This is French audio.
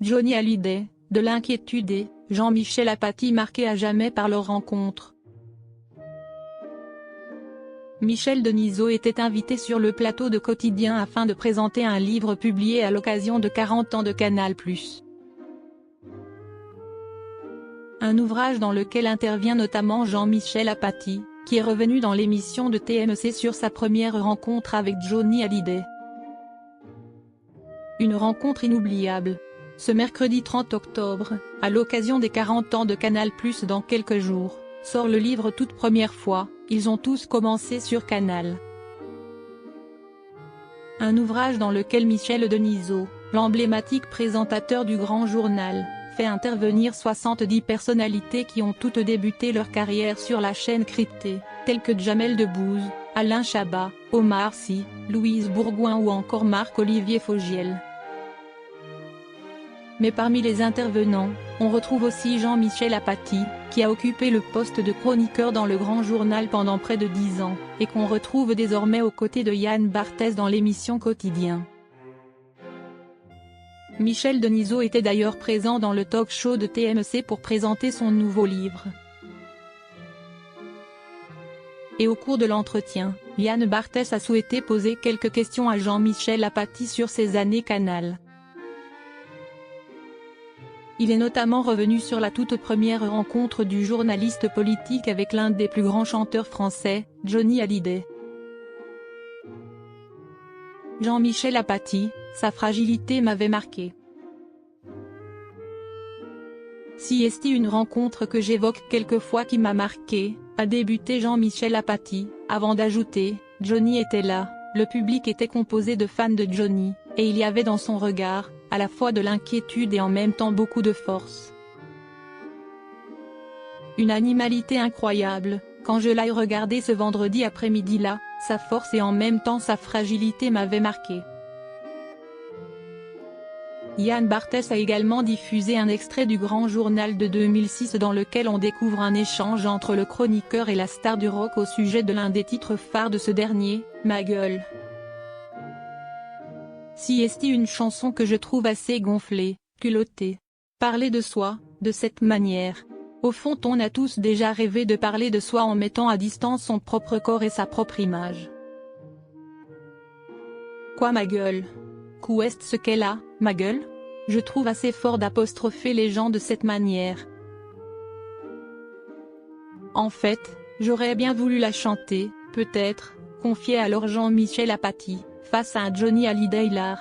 Johnny Hallyday, de l'inquiétude et Jean-Michel Apathy marqués à jamais par leur rencontre. Michel Denisot était invité sur le plateau de Quotidien afin de présenter un livre publié à l'occasion de 40 ans de Canal+. Un ouvrage dans lequel intervient notamment Jean-Michel Apathy, qui est revenu dans l'émission de TMC sur sa première rencontre avec Johnny Hallyday. Une rencontre inoubliable. Ce mercredi 30 octobre, à l'occasion des 40 ans de Canal+ dans quelques jours, sort le livre toute première fois, Ils ont tous commencé sur Canal. Un ouvrage dans lequel Michel Denisot, l'emblématique présentateur du Grand Journal, fait intervenir 70 personnalités qui ont toutes débuté leur carrière sur la chaîne cryptée, telles que Jamel Debbouze, Alain Chabat, Omar Sy, Louise Bourgoin ou encore Marc-Olivier Fogiel. Mais parmi les intervenants, on retrouve aussi Jean-Michel Apathy, qui a occupé le poste de chroniqueur dans le Grand Journal pendant près de 10 ans, et qu'on retrouve désormais aux côtés de Yann Barthès dans l'émission Quotidien. Michel Denisot était d'ailleurs présent dans le talk-show de TMC pour présenter son nouveau livre. Et au cours de l'entretien, Yann Barthès a souhaité poser quelques questions à Jean-Michel Apathy sur ses années Canal. Il est notamment revenu sur la toute première rencontre du journaliste politique avec l'un des plus grands chanteurs français, Johnny Hallyday. Jean-Michel Apathy, sa fragilité m'avait marqué. Si est une rencontre que j'évoque quelquefois qui m'a marqué, a débuté Jean-Michel Apathy, avant d'ajouter, Johnny était là, le public était composé de fans de Johnny, et il y avait dans son regard, à la fois de l'inquiétude et en même temps beaucoup de force. Une animalité incroyable, quand je l'ai regardé ce vendredi après-midi-là, sa force et en même temps sa fragilité m'avaient marqué. Yann Barthès a également diffusé un extrait du Grand Journal de 2006 dans lequel on découvre un échange entre le chroniqueur et la star du rock au sujet de l'un des titres phares de ce dernier, Ma gueule. Si est une chanson que je trouve assez gonflée, culottée. Parler de soi, de cette manière. Au fond on a tous déjà rêvé de parler de soi en mettant à distance son propre corps et sa propre image. Quoi ma gueule? Qu'est ce qu'elle a, ma gueule? Je trouve assez fort d'apostropher les gens de cette manière. En fait, j'aurais bien voulu la chanter, peut-être, confiait alors Jean-Michel Apathy, face à un Johnny Hallyday hilar.